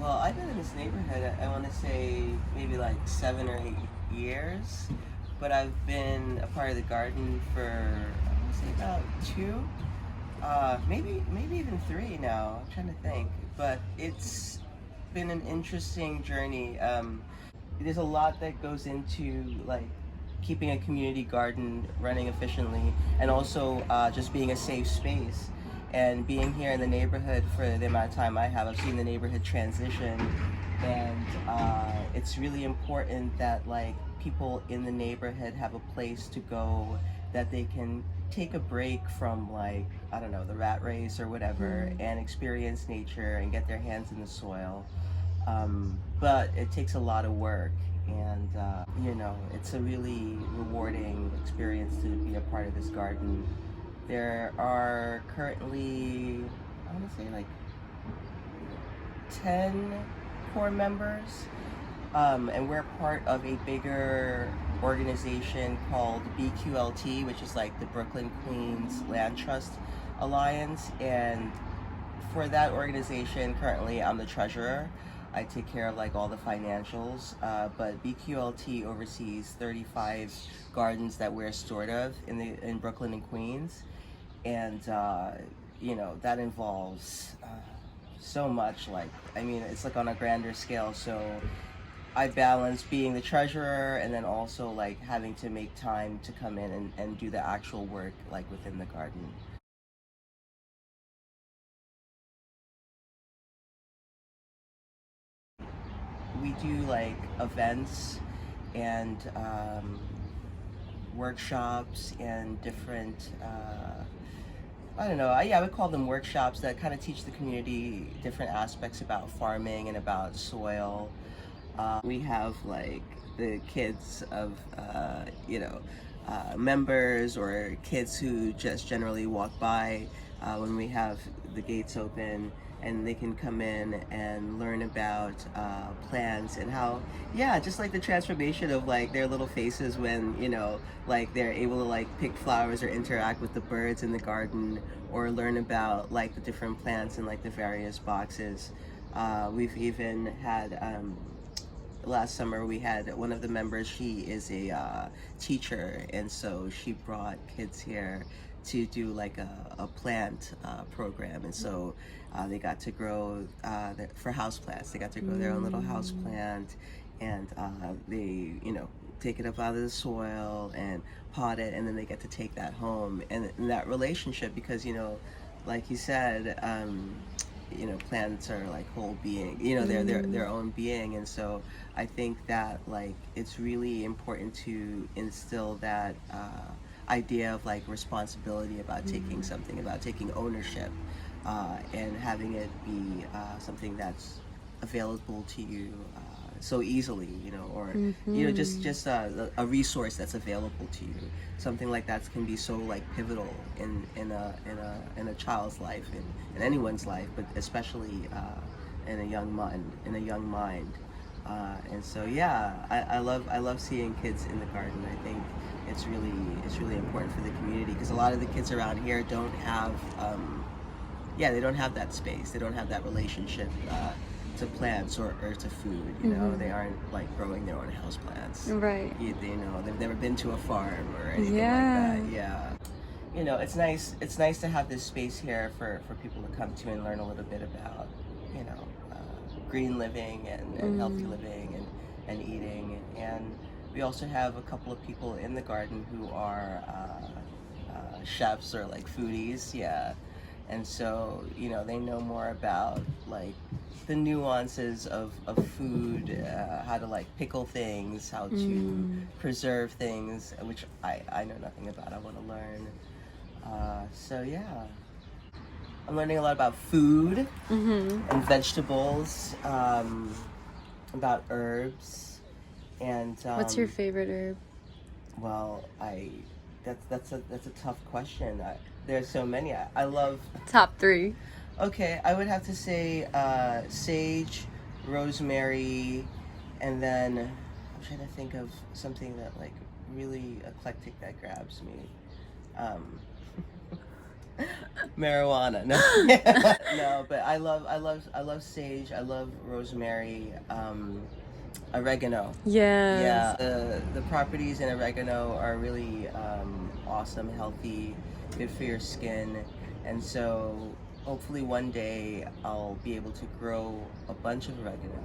Well, I've been in this neighborhood, I want to say maybe like 7 or 8 years, but I've been a part of the garden for, I want to say about two, maybe even three now. I'm trying to think, but it's been an interesting journey. There's a lot that goes into like keeping a community garden running efficiently, and also just being a safe space. And being here in the neighborhood for the amount of time I have, I've seen the neighborhood transition, and it's really important that like people in the neighborhood have a place to go, that they can take a break from, like, I don't know, the rat race or whatever, and experience nature and get their hands in the soil. But it takes a lot of work, and it's a really rewarding experience to be a part of this garden. There are currently, I want to say, like 10 core members, and we're part of a bigger organization called BQLT, which is like the Brooklyn Queens Land Trust Alliance. And for that organization, currently I'm the treasurer. I take care of like all the financials, but BQLT oversees 35 gardens that we're steward of in Brooklyn and Queens, and that involves so much. Like, I mean, it's like on a grander scale. So I balance being the treasurer and then also like having to make time to come in and do the actual work like within the garden. We do like events and workshops and different I don't know, I would call them workshops that kind of teach the community different aspects about farming and about soil. We have like the kids of members, or kids who just generally walk by when we have the gates open, and they can come in and learn about plants and how, yeah, just like the transformation of like their little faces when like they're able to like pick flowers or interact with the birds in the garden, or learn about like the different plants in like the various boxes. We've even had last summer we had one of the members, she is a teacher, and so she brought kids here to do like a plant program, and so they got to grow for house plants, they got to grow their own little house plant, and they take it up out of the soil and pot it, and then they get to take that home, and that relationship, because like you said, plants are like whole being, they're their own being. And so I think that like it's really important to instill that idea of like responsibility about taking something, about taking ownership, and having it be something that's available to you so easily, or just a resource that's available to you. Something like that can be so like pivotal in a child's life, in anyone's life, but especially in a young mind. And so yeah, I love seeing kids in the garden. I think it's really important for the community, because a lot of the kids around here don't have they don't have that space, they don't have that relationship to plants or to food. They aren't like growing their own house plants, Right. They've never been to a farm or anything like that. Yeah, it's nice to have this space here for people to come to and learn a little bit about green living and healthy living and eating. And we also have a couple of people in the garden who are chefs or like foodies, yeah. And so they know more about like the nuances of food, how to like pickle things, how to preserve things, which I know nothing about. I want to learn. So yeah, I'm learning a lot about food and vegetables, about herbs, and What's your favorite herb? well, that's a tough question. There's so many. I love. Top 3. Okay, I would have to say sage, rosemary, and then I'm trying to think of something that like really eclectic that grabs me. Um, Marijuana. No. No, but I love sage. I love rosemary, oregano. Yes. Yeah, the properties in oregano are really awesome, healthy, good for your skin, and so hopefully one day I'll be able to grow a bunch of oregano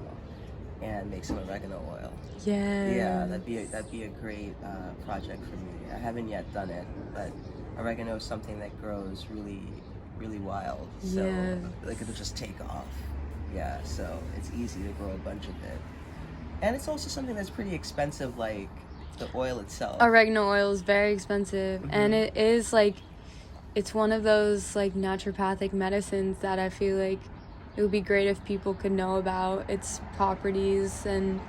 and make some oregano oil. Yeah, Yes. that'd be a great project for me. I haven't yet done it, but oregano is something that grows really wild. So Yes. like it'll just take off. Yeah, so it's easy to grow a bunch of it. And it's also something that's pretty expensive, like the oil itself. Oregano oil is very expensive, and Mhm. it is like, it's one of those like naturopathic medicines that I feel like it would be great if people could know about its properties, and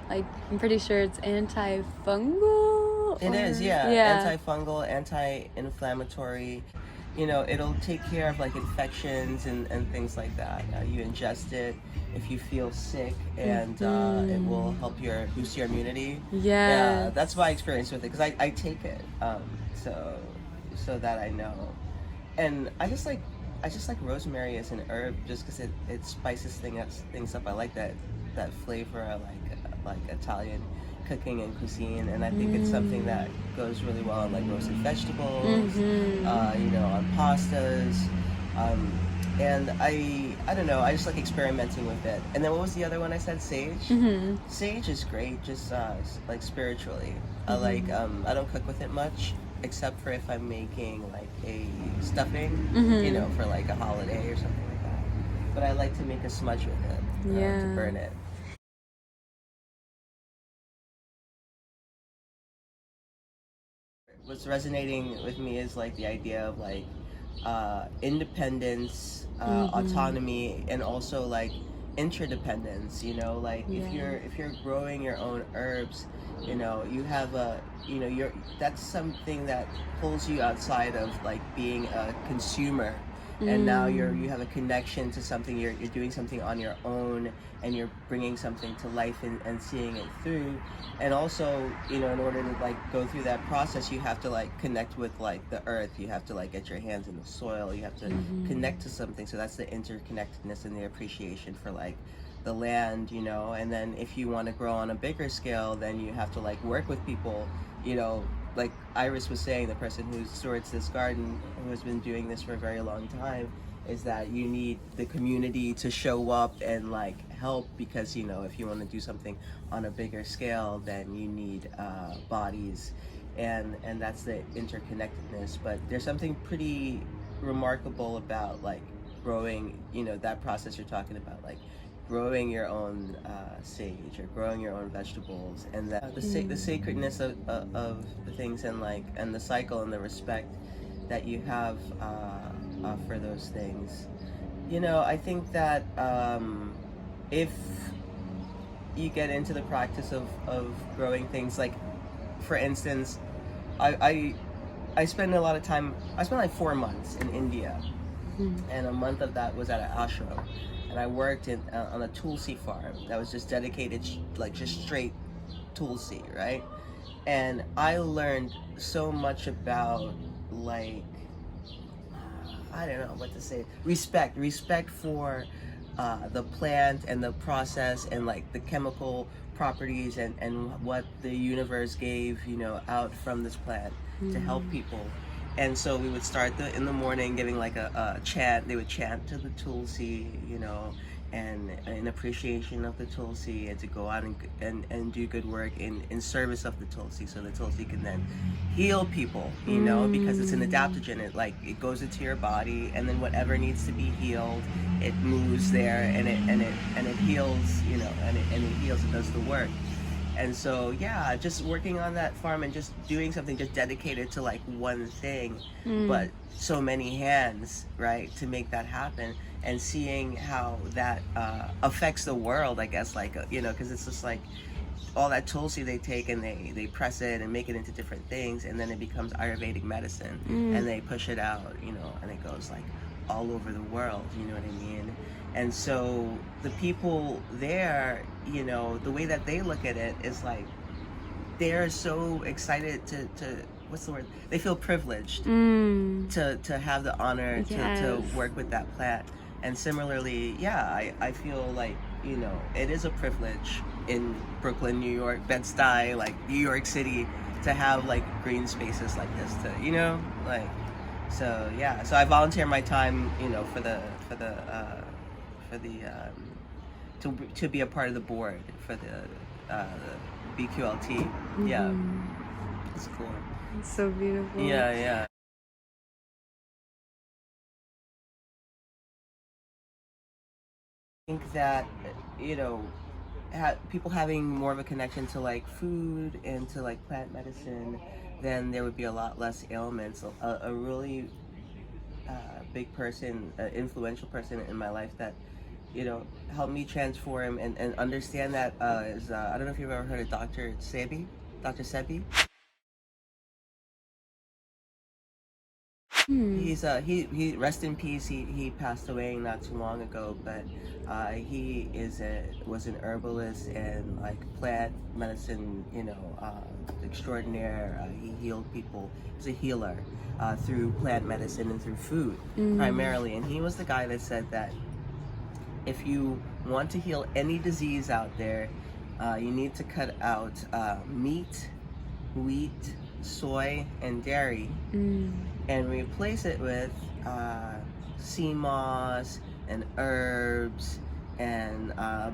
like I'm pretty sure it's antifungal. It is, yeah. Yeah. Antifungal, anti-inflammatory. You know, it'll take care of like infections and things like that. You ingest it if you feel sick, and it will help boost your immunity. Yeah, Yes. that's my experience with it because I take it, so that I know. And I just like rosemary as an herb just because it spices things up. I like that flavor. I like Italian cooking and cuisine, and I think it's something that goes really well on like roasted vegetables, you know, on pastas, and I don't know, I just like experimenting with it. And then what was the other one I said? Sage. Sage is great, just like spiritually. I don't cook with it much, except for if I'm making like a stuffing, you know, for like a holiday or something like that. But I like to make a smudge with it, Yeah. to burn it. What's resonating with me is like the idea of like independence, autonomy, and also like interdependence. You know, like if you're growing your own herbs, you know, you have a, you know, you're that's something that pulls you outside of like being a consumer, and now you have a connection to something. You're doing something on your own, and you're bringing something to life, and seeing it through. And also, you know, in order to like go through that process, you have to like connect with like the earth. You have to like get your hands in the soil. You have to connect to something. So that's the interconnectedness and the appreciation for like the land, you know. And then if you want to grow on a bigger scale, then you have to like work with people, you know, like Iris was saying, the person who stewards this garden, who has been doing this for a very long time, is that you need the community to show up and like help, because you know, if you want to do something on a bigger scale, then you need bodies, and that's the interconnectedness. But there's something pretty remarkable about like growing, you know, that process you're talking about, like growing your own sage or growing your own vegetables, and that the sacredness of the things, and like and the cycle and the respect that you have for those things. You know, I think that if you get into the practice of growing things, like for instance, I I spend a lot of time. I spent like 4 months in India, and a month of that was at an ashram, and I worked on a tulsi farm that was just dedicated like just straight tulsi, right? And I learned so much about like I don't know what to say. Respect for the plant and the process, and like the chemical properties, and what the universe gave, you know, out from this plant to help people. And so we would start in the morning giving like a chant. They would chant to the tulsi, you know, and in appreciation of the tulsi, and to go out and do good work in service of the tulsi, so the tulsi can then heal people, you know, because it's an adaptogen. It goes into your body, and then whatever needs to be healed, it moves there, and it heals, you know, and it heals, it does the work. And so yeah, just working on that farm and just doing something just dedicated to like one thing, but so many hands, right, to make that happen, and seeing how that affects the world, I guess, like you know, because it's just like all that tulsi they take, and they press it and make it into different things, and then it becomes Ayurvedic medicine, and they push it out, you know, and it goes like all over the world, you know what I mean? And so the people there, you know, the way that they look at it is like they're so excited to what's the word? They feel privileged to have the honor to work with that plant. And similarly, yeah, I feel like, you know, it is a privilege in Brooklyn, New York, Bed-Stuy, like New York City, to have like green spaces like this to, you know, like, so yeah. So I volunteer my time, you know, to be a part of the board for the BQLT. Yeah, it's cool. It's so beautiful. Yeah, yeah. I think that, you know, people having more of a connection to like food and to like plant medicine, then there would be a lot less ailments. A really big person, influential person in my life that, you know, helped me transform and understand that is, I don't know if you've ever heard of Dr. Sebi, Dr. Sebi. He's he rest in peace. He passed away not too long ago, but he was an herbalist and like plant medicine, you know, extraordinaire. He healed people. He's a healer through plant medicine and through food primarily. And he was the guy that said that if you want to heal any disease out there, you need to cut out meat, wheat, soy, and dairy, and replace it with sea moss and herbs and a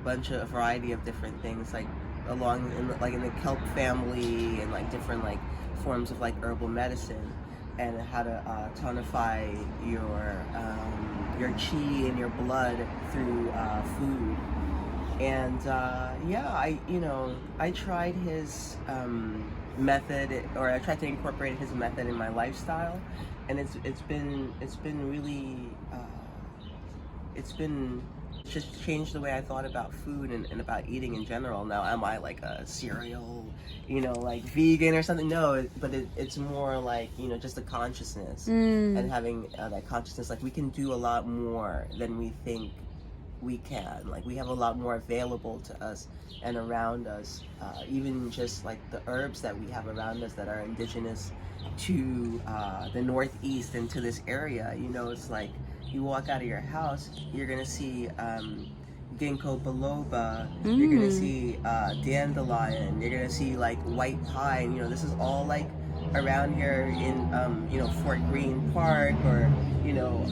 variety of different things, like in the kelp family, and like different like forms of like herbal medicine, and how to tonify your chi and your blood through food. And yeah, I tried his method, or I tried to incorporate his method in my lifestyle, and it's been really just changed the way I thought about food and about eating in general. Now, am I like a cereal, you know, like vegan or something? No, but it's more like, you know, just a consciousness, and having that consciousness, like we can do a lot more than we think we can. Like we have a lot more available to us and around us, even just like the herbs that we have around us that are indigenous to the Northeast and to this area. You know, it's like you walk out of your house, you're gonna see ginkgo biloba, you're gonna see dandelion, you're gonna see like white pine. You know, this is all like around here in you know, Fort Greene Park, or you know,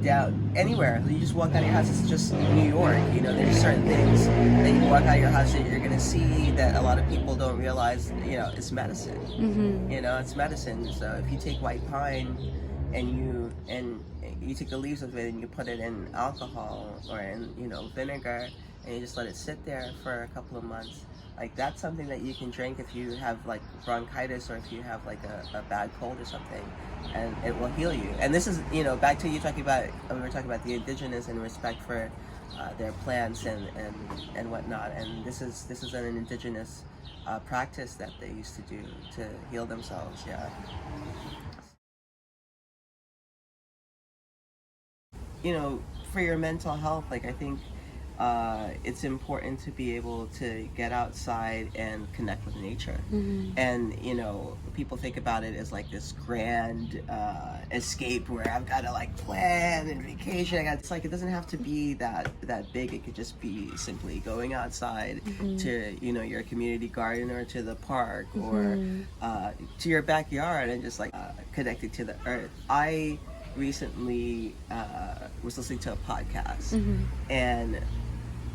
down anywhere. You just walk out of your house. It's just New York. You know, there's certain things that you walk out of your house that you're gonna see that a lot of people don't realize. You know, it's medicine. You know, it's medicine. So if you take white pine and you take the leaves of it and you put it in alcohol or in, you know, vinegar, and you just let it sit there for a couple of months. Like that's something that you can drink if you have like bronchitis, or if you have like a bad cold or something, and it will heal you. And this is, you know, back to you talking about, we were talking about the indigenous and respect for their plants and whatnot. And this is an indigenous practice that they used to do to heal themselves. Yeah. You know, for your mental health, like I think it's important to be able to get outside and connect with nature. And you know, people think about it as like this grand escape where I've got to like plan and vacation. It's like, it doesn't have to be that big. It could just be simply going outside to, you know, your community garden, or to the park, or to your backyard, and just like connected to the earth. I recently was listening to a podcast, and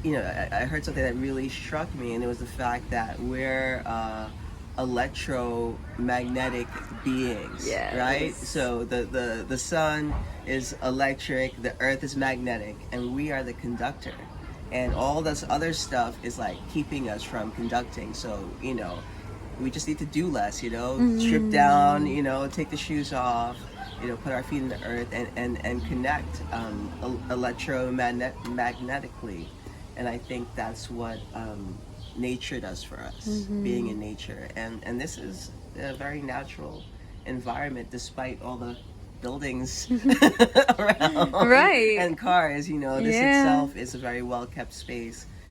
you know, I heard something that really struck me, and it was the fact that we're electromagnetic beings, right? So the sun is electric, the earth is magnetic, and we are the conductor, and all this other stuff is like keeping us from conducting. So, you know, we just need to do less, you know, strip down, you know, take the shoes off, you know, put our feet in the earth, and connect electromagnetically. And I think that's what nature does for us, being in nature. And this is a very natural environment, despite all the buildings around, right, and cars. You know, this itself is a very well kept space.